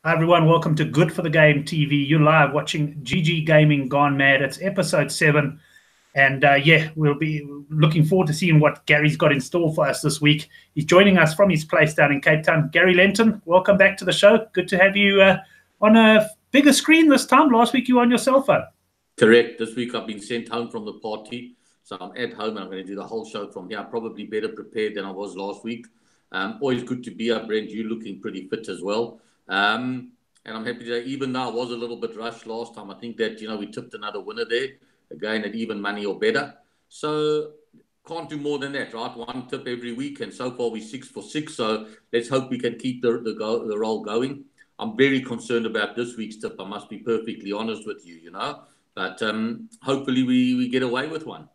Hi everyone, welcome to Good for the Game TV. You're live watching GGGaming Gone Mad. It's episode 7. And yeah, we'll be looking forward to seeing what Gary's got in store for us this week. He's joining us from his place down in Cape Town. Gary Lentin, welcome back to the show. Good to have you on a bigger screen this time. Last week you were on your cell phone. Correct. This week I've been sent home from the party. So I'm at home and I'm going to do the whole show from here. Probably better prepared than I was last week. Always good to be up, Brent. You're looking pretty fit as well. And I'm happy to, even though I was a little bit rushed last time, I think that, we tipped another winner there, again at even money or better. So can't do more than that, right? One tip every week, and so far we're 6 for 6. So let's hope we can keep the roll going. I'm very concerned about this week's tip. I must be perfectly honest with you, But hopefully we get away with one.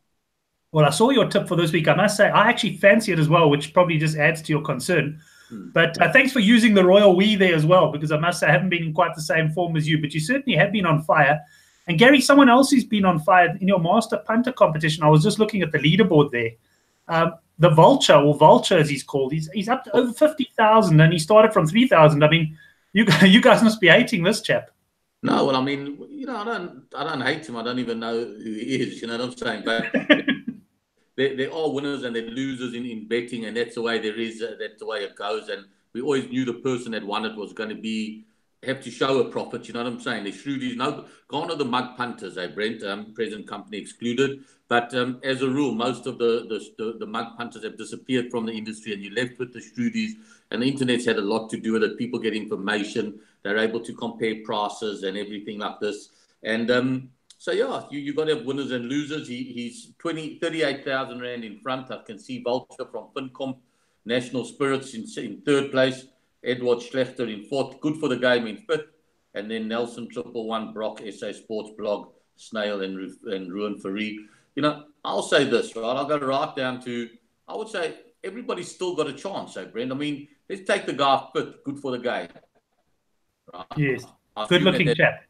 Well, I saw your tip for this week. I must say, I actually fancy it as well, which probably just adds to your concern. But thanks for using the royal we there as well, because I must say I haven't been in quite the same form as you, but you certainly have been on fire. And Gary, someone else who's been on fire in your master punter competition, I was just looking at the leaderboard there. The Vulture, or Vulture as he's called, he's up to over 50,000 and he started from 3,000. I mean, you guys must be hating this chap. No, well, I mean, I don't hate him. I don't even know who he is, you know what I'm saying? But there are winners and there are losers in betting, and that's the way there is. That's the way it goes. And we always knew the person that won it was going to have to show a profit. You know what I'm saying? The shrewdies, gone are the mug punters, Brent, present company excluded. But as a rule, most of the mug punters have disappeared from the industry, and you're left with the shrewdies. And the internet's had a lot to do with it. People get information. They're able to compare prices and everything like this. And so, yeah, you got to have winners and losers. He's 38,000 Rand in front. I can see Vulture from FinComp, National Spirits in third place, Edward Schlechter in fourth, Good for the Game in fifth, and then Nelson 111, Brock, SA Sports Blog, Snail, and Ruin Farid. I'll say this, right? I'll go right down to, I would say everybody's still got a chance, Brent. I mean, let's take the guy fifth, Good for the Game. Right? Yes, good-looking chap.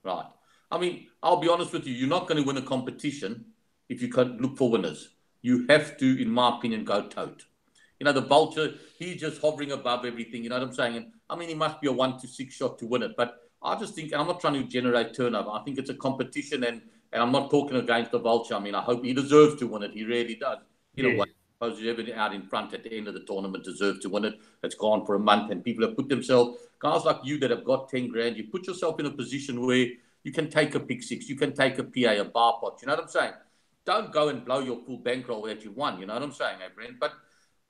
Right. I mean, I'll be honest with you, you're not going to win a competition if you can't look for winners. You have to, in my opinion, go tote. The Vulture, he's just hovering above everything, you know what I'm saying? And I mean, he must be a 1 to 6 shot to win it. But I just think, and I'm not trying to generate turnover, I think it's a competition, and I'm not talking against the Vulture. I mean, I hope he deserves to win it. He really does. I suppose whoever out in front at the end of the tournament deserves to win it. It's gone for a month, and people have put themselves, guys like you that have got 10 grand, you put yourself in a position where you can take a pick six, you can take a PA, a bar pot. You know what I'm saying? Don't go and blow your full bankroll that you won. You know what I'm saying, Brent? But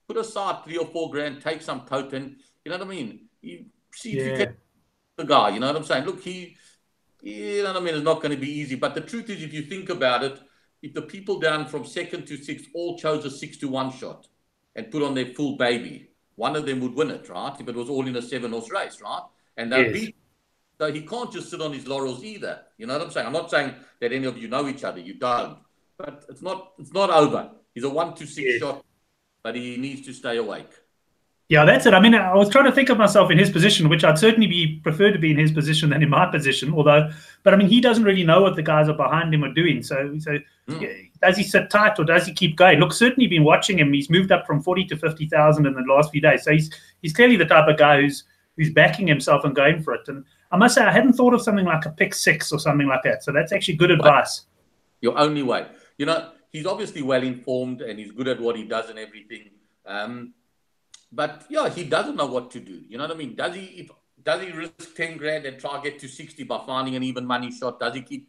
put aside 3 or 4 grand, take some tote, and you know what I mean? You see if you can the guy. You know what I'm saying? Look, you know what I mean? It's not going to be easy. But the truth is, if you think about it, if the people down from 2nd to 6th all chose a 6 to 1 shot and put on their full baby, one of them would win it, right? If it was all in a 7-horse race, right? And they'll beat. So he can't just sit on his laurels either. You know what I'm saying? I'm not saying that any of you know each other. You don't. But it's not over. He's a 1 to 6 shot, but he needs to stay awake. Yeah, that's it. I mean, I was trying to think of myself in his position, which I'd certainly prefer to be in his position than in my position. But I mean, he doesn't really know what the guys are behind him are doing. So does he sit tight or does he keep going? Look, certainly been watching him. He's moved up from 40 to 50,000 in the last few days. So he's clearly the type of guy who's backing himself and going for it. And I must say, I hadn't thought of something like a pick six or something like that. So that's actually good advice. Your only way. He's obviously well informed and he's good at what he does and everything. But yeah, he doesn't know what to do. You know what I mean? Does he risk 10 grand and try to get to 60 by finding an even money shot? Does he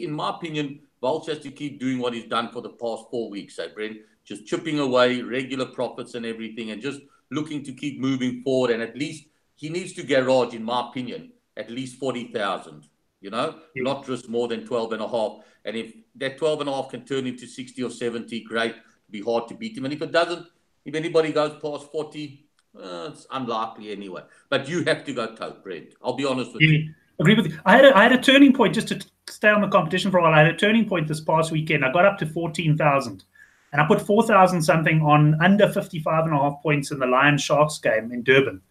in my opinion, Vulture has to keep doing what he's done for the past 4 weeks, Brent? Just chipping away, regular profits and everything, and just looking to keep moving forward. And at least he needs to garage, in my opinion, at least 40,000, not just more than 12.5. And if that 12.5 can turn into 60 or 70, great. It'll be hard to beat him. And if it doesn't, if anybody goes past 40, it's unlikely anyway. But you have to go tote, Brent. I'll be honest with you. Agree with you. I had a turning point, just to stay on the competition for a while. I had a turning point this past weekend. I got up to 14,000. And I put 4,000 something on under 55.5 points in the Lion Sharks game in Durban.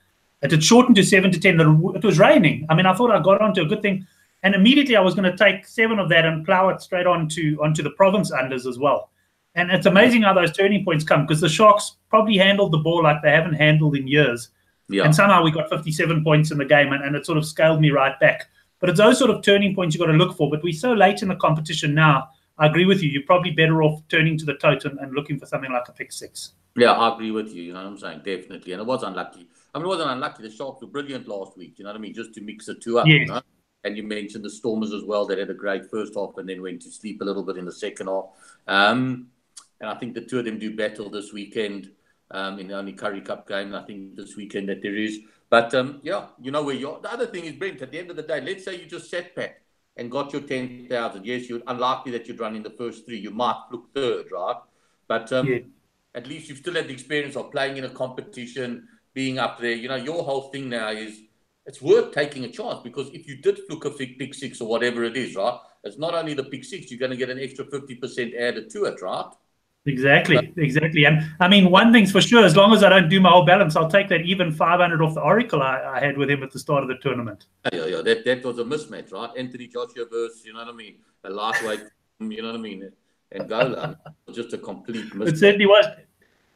It had shortened to 7 to 10. It was raining. I mean, I thought I got onto a good thing. And immediately I was going to take 7 of that and plow it straight onto the province unders as well. And it's amazing how those turning points come, because the Sharks probably handled the ball like they haven't handled in years. Yeah. And somehow we got 57 points in the game, and it sort of scaled me right back. But it's those sort of turning points you've got to look for. But we're so late in the competition now, I agree with you. You're probably better off turning to the tote and looking for something like a pick six. Yeah, I agree with you. You know what I'm saying? Definitely. And it was unlucky. I mean, it wasn't unlucky. The Sharks were brilliant last week. You know what I mean? Just to mix the two up. Yes. You know? And you mentioned the Stormers as well. They had a great first half and then went to sleep a little bit in the second half. And I think the two of them do battle this weekend in the only Currie Cup game, I think, this weekend that there is. But, yeah, you know where you are. The other thing is, Brent, at the end of the day, let's say you just sat back and got your 10,000. Yes, you're unlikely that you'd run in the first three. You might look third, right? But at least you've still had the experience of playing in a competition, being up there. You know, your whole thing now is it's worth taking a chance, because if you did fluke a pick six or whatever it is, right, it's not only the pick six, you're going to get an extra 50% added to it, right? Exactly. And I mean, one thing's for sure, as long as I don't do my whole balance, I'll take that even 500 off the Oracle I had with him at the start of the tournament. Yeah. That was a mismatch, right? Anthony Joshua versus, you know what I mean, a lightweight, you know what I mean, Angola. Just a complete mismatch. It certainly was.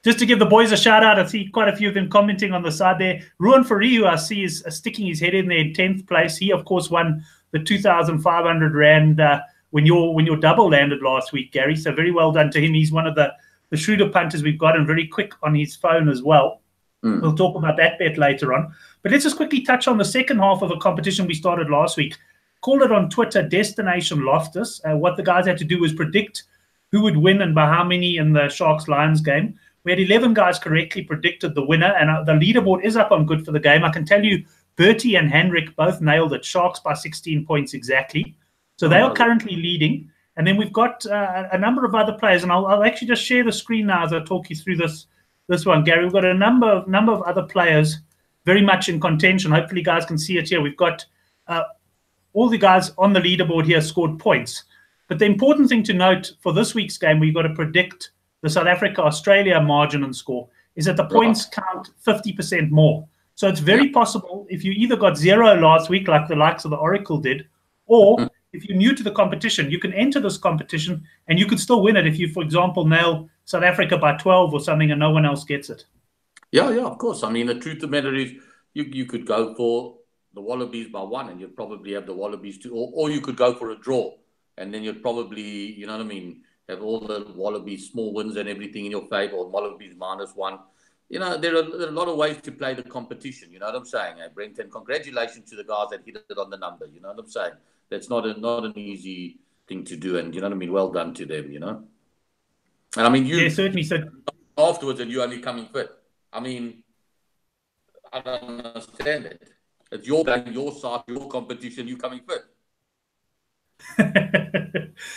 Just to give the boys a shout out, I see quite a few of them commenting on the side there. Ruan Fari, who I see is sticking his head in there in 10th place. He, of course, won the 2,500 Rand when your double landed last week, Gary. So very well done to him. He's one of the shrewder punters we've got, and very quick on his phone as well. We'll talk about that bet later on. But let's just quickly touch on the second half of a competition we started last week. Called it on Twitter Destination Loftus. What the guys had to do was predict who would win and by how many in the Sharks-Lions game. We had 11 guys correctly predicted the winner, and the leaderboard is up on Good for the Game. I can tell you Bertie and Henrik both nailed it. Sharks by 16 points exactly. So they are currently leading. And then we've got a number of other players, and I'll actually just share the screen now as I talk you through this one, Gary. We've got a number of other players very much in contention. Hopefully, guys can see it here. We've got all the guys on the leaderboard here scored points. But the important thing to note for this week's game, we've got to predict the South Africa-Australia margin and score, is that the points count 50% more. So it's very possible if you either got 0 last week, like the likes of the Oracle did, or if you're new to the competition, you can enter this competition and you could still win it if you, for example, nail South Africa by 12 or something and no one else gets it. Yeah, of course. I mean, the truth of the matter is you could go for the Wallabies by 1 and you'd probably have the Wallabies 2, or you could go for a draw and then you'd probably, you know what I mean, have all the Wallabies small wins and everything in your favour, or Wallabies -1. You know, there are a lot of ways to play the competition. You know what I'm saying, Brent? And congratulations to the guys that hit it on the number. You know what I'm saying? That's not an easy thing to do, and you know what I mean. Well done to them. You know. And I mean, you certainly said afterwards, and you only coming fit. I mean, I don't understand it. It's your game, your side, your competition. You coming fit.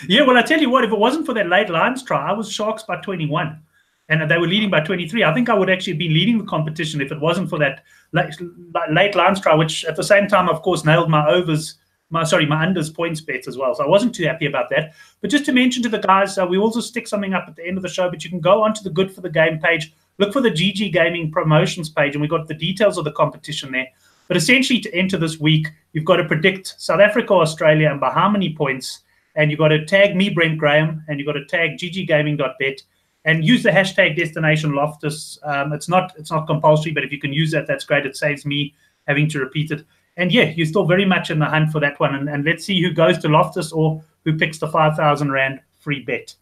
Yeah, well, I tell you what, if it wasn't for that late Lions try, I was Sharks by 21 and they were leading by 23. I think I would actually have been leading the competition if it wasn't for that late Lions try, which at the same time, of course, nailed my unders points bets as well. So I wasn't too happy about that. But just to mention to the guys, we also stick something up at the end of the show, but you can go onto the Good for the Game page, look for the GGGaming promotions page, and we've got the details of the competition there. But essentially, to enter this week, you've got to predict South Africa, Australia, and by how many points. And you've got to tag me, Brent Graham, and you've got to tag gggaming.bet and use the hashtag Destination Loftus. It's not compulsory, but if you can use that, that's great. It saves me having to repeat it. And yeah, you're still very much in the hunt for that one. And let's see who goes to Loftus or who picks the 5,000 Rand free bet.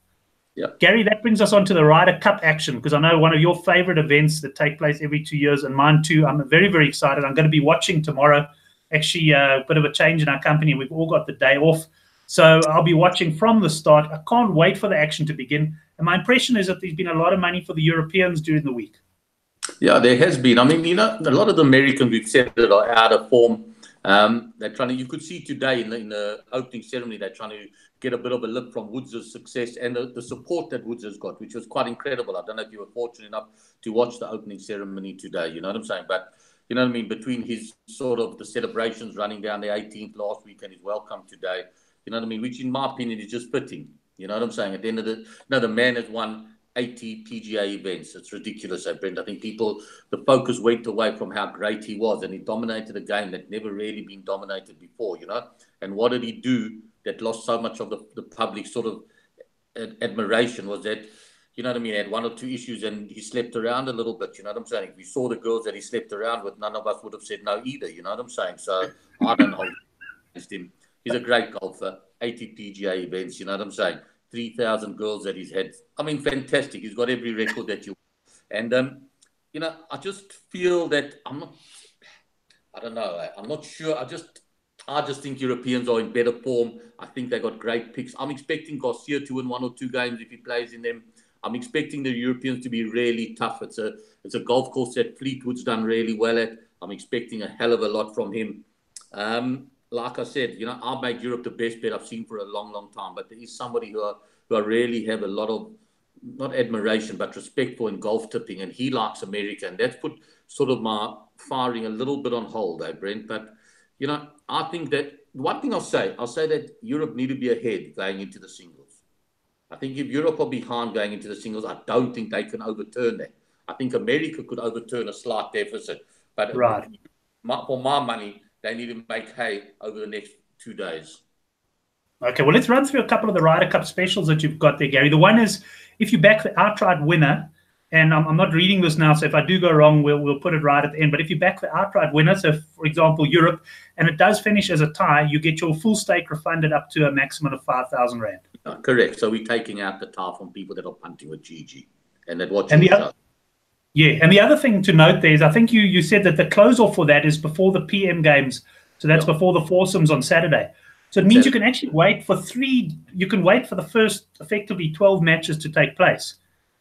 Yeah. Gary, that brings us on to the Ryder Cup action, because I know one of your favorite events that take place every 2 years, and mine too. I'm very, very excited. I'm going to be watching tomorrow. Actually, a bit of a change in our company. We've all got the day off. So I'll be watching from the start. I can't wait for the action to begin. And my impression is that there's been a lot of money for the Europeans during the week. Yeah, there has been. I mean, you know, a lot of the Americans we've said that are out of form. They're trying to. You could see today in the opening ceremony, they're trying to get a bit of a lift from Woods' success and the support that Woods has got, which was quite incredible. I don't know if you were fortunate enough to watch the opening ceremony today. You know what I'm saying? But you know what I mean. Between his sort of the celebrations running down the 18th last week and his welcome today, you know what I mean. Which, in my opinion, is just fitting. You know what I'm saying? At the end of the man has won 80 PGA events. It's ridiculous, Brent. I think the focus went away from how great he was, and he dominated a game that never really been dominated before, you know? And what did he do that lost so much of the public sort of admiration was that you know what I mean, had one or two issues and he slept around a little bit, you know what I'm saying? If we saw the girls that he slept around with, none of us would have said no either, you know what I'm saying? So I don't hold against him. He's a great golfer, 80 PGA events, you know what I'm saying? 3,000 girls that he's had. I mean, fantastic. He's got every record that you. And, you know, I just feel that I don't know. I'm not sure. I just think Europeans are in better form. I think they got great picks. I'm expecting Garcia to win one or two games if he plays in them. I'm expecting the Europeans to be really tough. It's a golf course that Fleetwood's done really well at. I'm expecting a hell of a lot from him. Like I said, you know, I've made Europe the best bet I've seen for a long, long time. But there is somebody who I really have a lot of, not admiration, but respect for in golf tipping. And he likes America. And that's put sort of my firing a little bit on hold, Brent. But, you know, I think that one thing I'll say that Europe need to be ahead going into the singles. I think if Europe are behind going into the singles, I don't think they can overturn that. I think America could overturn a slight deficit. But for my money, they need to make hay over the next 2 days. Okay, well, let's run through a couple of the Ryder Cup specials that you've got there, Gary. The one is if you back the outright winner, and I'm not reading this now, so if I do go wrong, we'll put it right at the end. But if you back the outright winner, so for example, Europe, and it does finish as a tie, you get your full stake refunded up to a maximum of 5,000 Rand. Correct. So we're taking out the tie from people that are punting with GG and that watch. Yeah, and the other thing to note there is I think you said that the close-off for that is before the PM games. So that's before the foursomes on Saturday. So it means you can actually wait for you can wait for the first, effectively, 12 matches to take place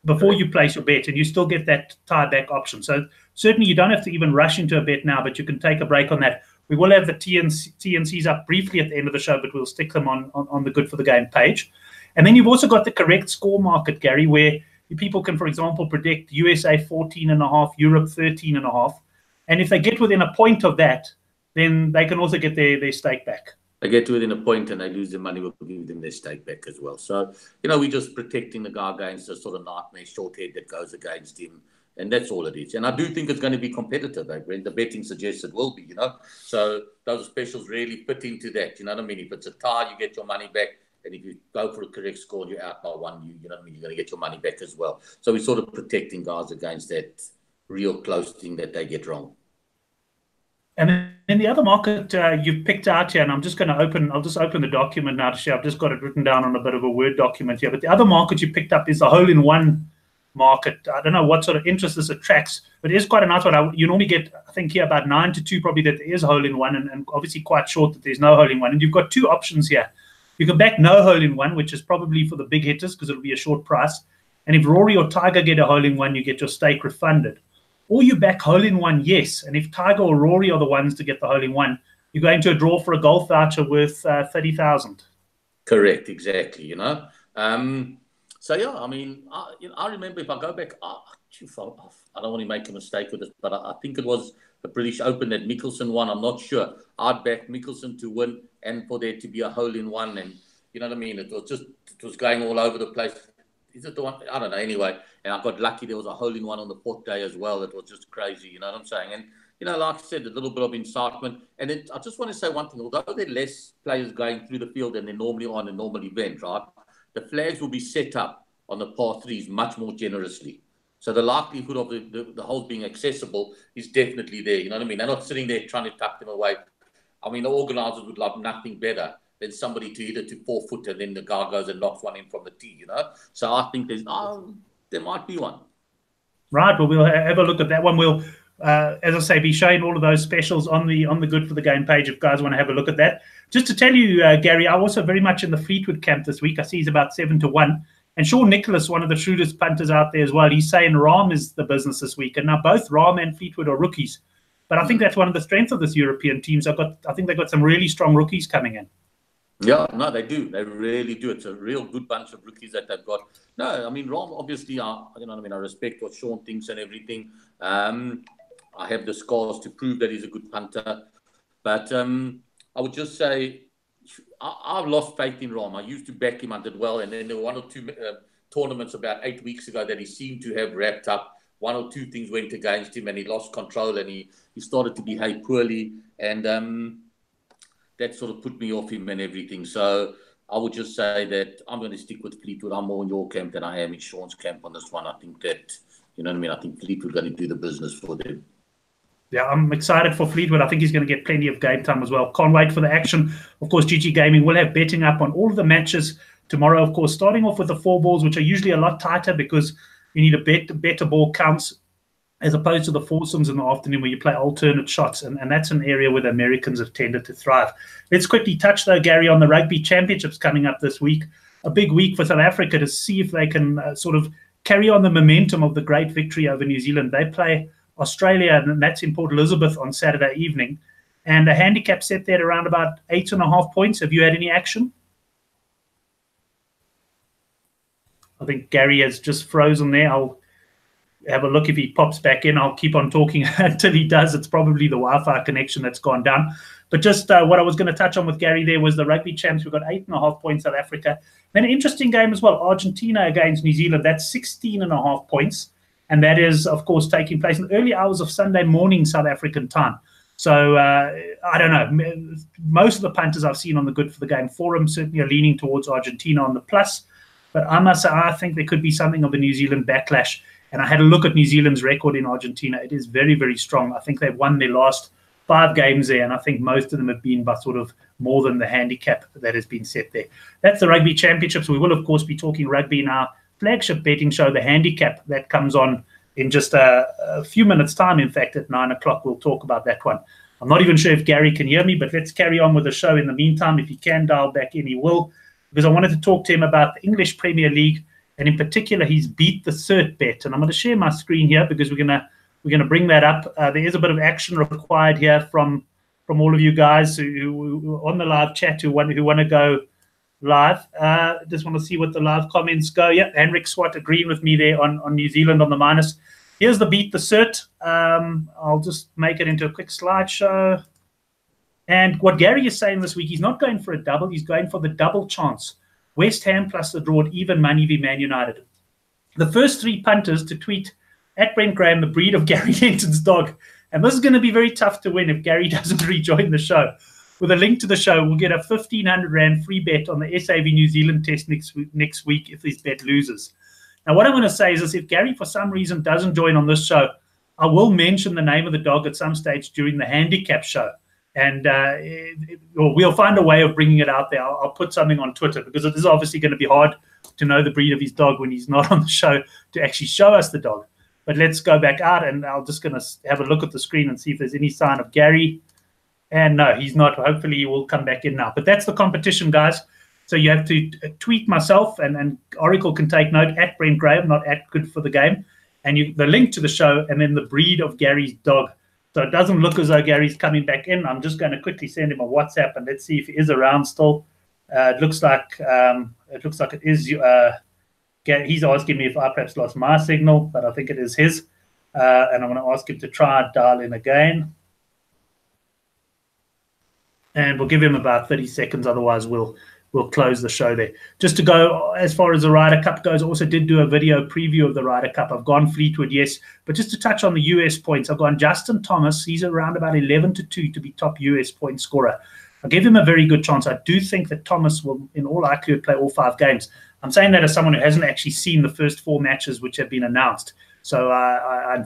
before you place your bet, and you still get that tie-back option. So certainly you don't have to even rush into a bet now, but you can take a break on that. We will have the TNCs up briefly at the end of the show, but we'll stick them on the Good for the Game page. And then you've also got the correct score market, Gary, where people can, for example, predict USA 14.5, Europe 13.5. And if they get within a point of that, then they can also get their stake back. They get within a point and they lose their money, we'll give them their stake back as well. So, you know, we're just protecting the guy against the sort of nightmare short head that goes against him. And that's all it is. And I do think it's going to be competitive, Brent. The betting suggests it will be, you know. So those specials really fit into that, you know what I mean? If it's a tie, you get your money back. And if you go for a correct score and you're out by one, you know what I mean, you're going to get your money back as well. So we're sort of protecting guys against that real close thing that they get wrong. And then the other market you've picked out here, and I'll just open the document now to share. I've just got it written down on a bit of a Word document here. But the other market you picked up is the hole-in-one market. I don't know what sort of interest this attracts, but it is quite a nice one. You normally get, I think, here about 9-2 probably that there is hole-in-one, and obviously quite short that there's no hole-in-one. And you've got two options here. You can back no hole-in-one, which is probably for the big hitters because it'll be a short price. And if Rory or Tiger get a hole-in-one, you get your stake refunded. Or you back hole-in-one, yes. And if Tiger or Rory are the ones to get the hole-in-one, you go into a draw for a golf voucher worth 30,000. Correct, exactly, you know. So, yeah, I mean, I remember if I go back, I don't want to make a mistake with this, but I think it was the British Open that Mickelson won. I'm not sure. I'd back Mickelson to win and for there to be a hole-in-one. And, you know what I mean? It was going all over the place. Is it the one? I don't know. Anyway, and I got lucky. There was a hole-in-one on the fourth day as well. It was just crazy. You know what I'm saying? And, you know, like I said, a little bit of incitement. And then I just want to say one thing. Although there are less players going through the field than there normally are on a normal event, right? The flags will be set up on the par threes much more generously. So the likelihood of the holes being accessible is definitely there. You know what I mean? They're not sitting there trying to tuck them away. I mean, the organisers would love nothing better than somebody to hit it to 4 foot and then the guy goes and knocks one in from the tee, you know? So I think there might be one. Right. Well, we'll have a look at that one. We'll, as I say, be showing all of those specials on the Good for the Game page if guys want to have a look at that. Just to tell you, Gary, I'm also very much in the Fleetwood camp this week. I see he's about 7-1. And Sean Nicholas, one of the shrewdest punters out there as well, he's saying Rahm is the business this week. And now both Rahm and Fleetwood are rookies. But I think that's one of the strengths of this European team. I think they've got some really strong rookies coming in. Yeah, no, they do. They really do. It's a real good bunch of rookies that they've got. No, I mean, Rahm, obviously, you know what I mean, I respect what Sean thinks and everything. I have the scores to prove that he's a good punter. But I would just say I've lost faith in Rahm. I used to back him, I did well. And then there were one or two tournaments about 8 weeks ago that he seemed to have wrapped up. One or two things went against him and he lost control and he started to behave poorly. And that sort of put me off him and everything. So I would just say that I'm going to stick with Fleetwood. I'm more in your camp than I am in Sean's camp on this one. I think that, you know what I mean? I think Fleetwood going to do the business for them. Yeah, I'm excited for Fleetwood. I think he's going to get plenty of game time as well. Can't wait for the action. Of course, GGGaming will have betting up on all of the matches tomorrow. Of course, starting off with the 4 balls, which are usually a lot tighter because you need a better ball counts as opposed to the foursomes in the afternoon where you play alternate shots. And that's an area where the Americans have tended to thrive. Let's quickly touch, though, Gary, on the Rugby Championships coming up this week. A big week for South Africa to see if they can sort of carry on the momentum of the great victory over New Zealand. They play Australia, and that's in Port Elizabeth on Saturday evening. And a handicap set there around about 8.5 points. Have you had any action? I think Gary has just frozen there. I'll have a look if he pops back in. I'll keep on talking until he does. It's probably the Wi-Fi connection that's gone down. But just what I was going to touch on with Gary there was the rugby champs. We've got 8.5 points, South Africa. Then an interesting game as well, Argentina against New Zealand. That's 16.5 points. And that is, of course, taking place in the early hours of Sunday morning South African time. So, I don't know. Most of the punters I've seen on the Good for the Game forum certainly are leaning towards Argentina on the plus. But I must say, I think there could be something of a New Zealand backlash. And I had a look at New Zealand's record in Argentina. It is very, very strong. I think they've won their last 5 games there, and I think most of them have been by sort of more than the handicap that has been set there. That's the Rugby Championships. We will, of course, be talking rugby in our flagship betting show, The Handicap, that comes on in just a few minutes' time. In fact, at 9 o'clock, we'll talk about that one. I'm not even sure if Gary can hear me, but let's carry on with the show in the meantime. If he can dial back in, he will, because I wanted to talk to him about the English Premier League, and in particular, he's beat the cert bet. And I'm going to share my screen here because we're going to bring that up. There is a bit of action required here from all of you guys who on the live chat who want to go live. Just want to see what the live comments go. Yeah, Henrik Swat agreeing with me there on New Zealand on the minus. Here's the beat the cert. I'll just make it into a quick slideshow. And what Gary is saying this week, he's not going for a double. He's going for the double chance. West Ham plus the draw at even money v Man United. The first 3 punters to tweet at Brent Graham the breed of Gary Lentin's dog. And this is going to be very tough to win if Gary doesn't rejoin the show. With a link to the show, we'll get a 1,500 Rand free bet on the SAV New Zealand test next week if this bet loses. Now, what I'm going to say is this: if Gary, for some reason, doesn't join on this show, I will mention the name of the dog at some stage during the handicap show. And we'll find a way of bringing it out there. I'll put something on Twitter because it is obviously going to be hard to know the breed of his dog when he's not on the show to actually show us the dog. But let's go back out, and I'm just going to have a look at the screen and see if there's any sign of Gary. And no, he's not. Hopefully he will come back in now. But that's the competition, guys. So you have to tweet myself, and Oracle can take note at Brent Graham, not at Good for the Game. And the link to the show, and then the breed of Gary's dog. So it doesn't look as though Gary's coming back in. I'm just going to quickly send him a WhatsApp, and let's see if he is around still. It looks like it is. He's asking me if I perhaps lost my signal, but I think it is his. And I'm going to ask him to try and dial in again. And we'll give him about 30 seconds. Otherwise, we'll close the show there. Just to go as far as the Ryder Cup goes, I also did do a video preview of the Ryder Cup. I've gone Fleetwood, yes. But just to touch on the US points, I've gone Justin Thomas. He's around about 11-2 to be top US point scorer. I'll give him a very good chance. I do think that Thomas will, in all likelihood, play all 5 games. I'm saying that as someone who hasn't actually seen the first 4 matches which have been announced. So I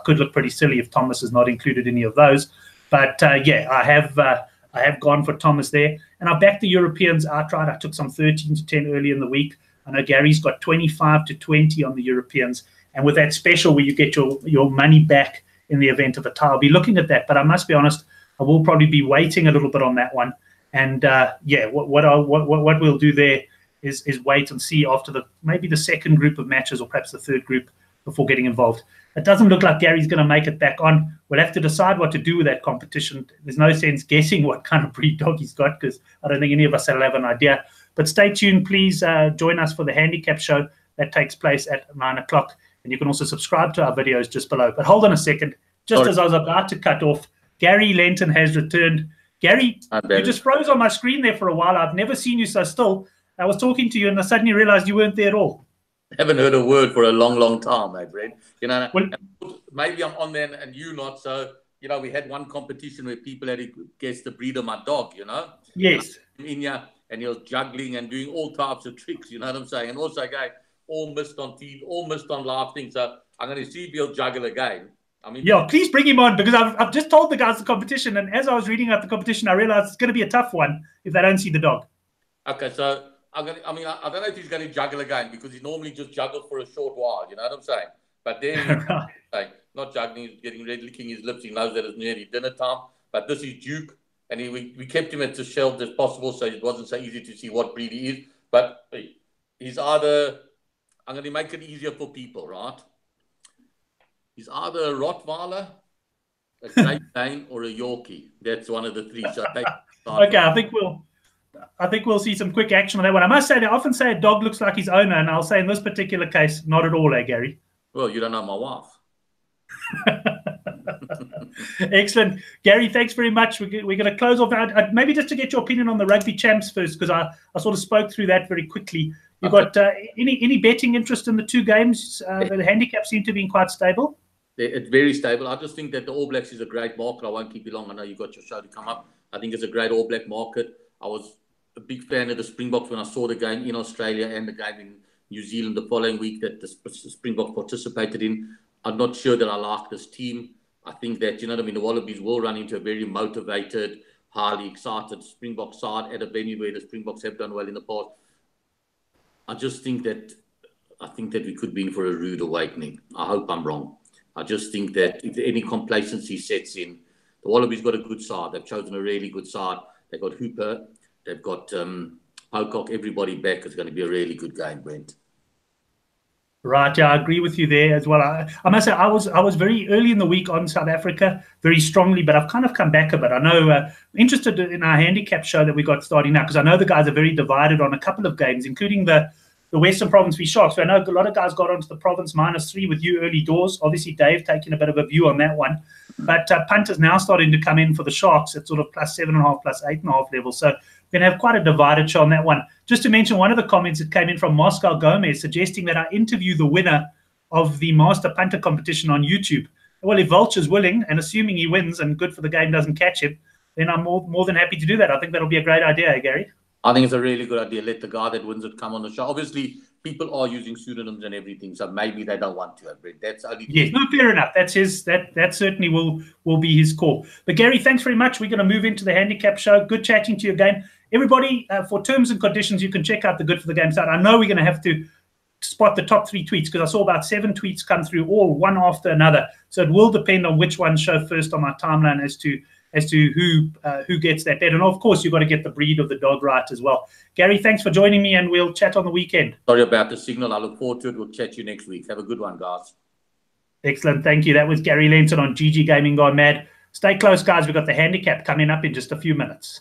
could look pretty silly if Thomas is not included in any of those. But, yeah, I have gone for Thomas there. And I backed the Europeans outright. I took some 13-10 early in the week. I know Gary's got 25-20 on the Europeans. And with that special where you get your money back in the event of a tie, I'll be looking at that. But I must be honest, I will probably be waiting a little bit on that one. And, yeah, what we'll do there is wait and see after maybe the second group of matches or perhaps the third group before getting involved. It doesn't look like Gary's going to make it back on. We'll have to decide what to do with that competition. There's no sense guessing what kind of breed dog he's got because I don't think any of us will have an idea. But stay tuned. Please join us for the handicap show that takes place at 9 o'clock. And you can also subscribe to our videos just below. But hold on a second. Just as I was about to cut off, Gary Lentin has returned. Gary, you just froze on my screen there for a while. I've never seen you so still. I was talking to you and I suddenly realized you weren't there at all. Haven't heard a word for a long, long time, mate, Brent. You know, maybe I'm on there and you not. So, you know, we had one competition where people had to guess the breed of my dog, you know. Yes. And and he was juggling and doing all types of tricks, you know what I'm saying? And also, again, all missed on TV, all missed on live things. So I'm going to see if he'll juggle again. I mean, yeah, please bring him on, because I've just told the guys the competition, and as I was reading out the competition, I realized it's going to be a tough one if they don't see the dog. Okay, so I don't know if he's going to juggle again, because he normally just juggles for a short while, you know what I'm saying? But then, right. Not juggling, he's getting ready, licking his lips. He knows that it's nearly dinner time. But this is Duke, and we kept him at the shelf as possible, so it wasn't so easy to see what breed he is. But he's either, I'm going to make it easier for people, right? He's either a Rottweiler, a Great Dane, or a Yorkie. That's one of the three. So okay, I think we'll see some quick action on that one. I must say, they often say a dog looks like his owner, and I'll say in this particular case, not at all, Gary? Well, you don't know my wife. Excellent. Gary, thanks very much. We're going to close off now. Maybe just to get your opinion on the rugby champs first, because I sort of spoke through that very quickly. You've got any betting interest in the two games? The handicaps seem to be quite stable. It's very stable. I just think that the All Blacks is a great market. I won't keep you long. I know you've got your show to come up. I think it's a great All Black market. I was a big fan of the Springboks when I saw the game in Australia and the game in New Zealand the following week that the Springboks participated in. I'm not sure that I like this team. I think that, you know what I mean, the Wallabies will run into a very motivated, highly excited Springbok side at a venue where the Springboks have done well in the past. I think that we could be in for a rude awakening. I hope I'm wrong. I just think that if any complacency sets in, the Wallabies got a good side. They've chosen a really good side. They've got Hooper. They've got Pocock. Everybody back. It's going to be a really good game, Brent. Right, yeah, I agree with you there as well. I must say, I was very early in the week on South Africa, very strongly, but I've kind of come back a bit. I know, interested in our handicap show that we got starting now, because I know the guys are very divided on a couple of games, including the Western Province v Sharks. So I know a lot of guys got onto the Province -3 with you early doors. Obviously, Dave taking a bit of a view on that one. But punters now starting to come in for the Sharks at sort of +7.5, +8.5 level. So we're going to have quite a divided show on that one. Just to mention one of the comments that came in from Moscow Gomez suggesting that I interview the winner of the Master Punter competition on YouTube. Well, if Vulture's willing, and assuming he wins and good for the game doesn't catch him, then I'm more than happy to do that. I think that'll be a great idea, Gary. I think it's a really good idea. Let the guy that wins it come on the show. Obviously, people are using pseudonyms and everything, so maybe they don't want to. That's only yes, no, fair enough. That's his. That certainly will be his call. But Gary, thanks very much. We're going to move into the handicap show. Good chatting to you again, everybody. For terms and conditions, you can check out the Good for the Game site. I know we're going to have to spot the top 3 tweets, because I saw about 7 tweets come through, all one after another. So it will depend on which one show first on my timeline as to who gets that bet. And of course, you've got to get the breed of the dog right as well. Gary, thanks for joining me, and we'll chat on the weekend. Sorry about the signal. I look forward to it. We'll chat you next week. Have a good one, guys. Excellent. Thank you. That was Gary Lentin on GGGaming Gone Mad. Stay close, guys. We've got the handicap coming up in just a few minutes.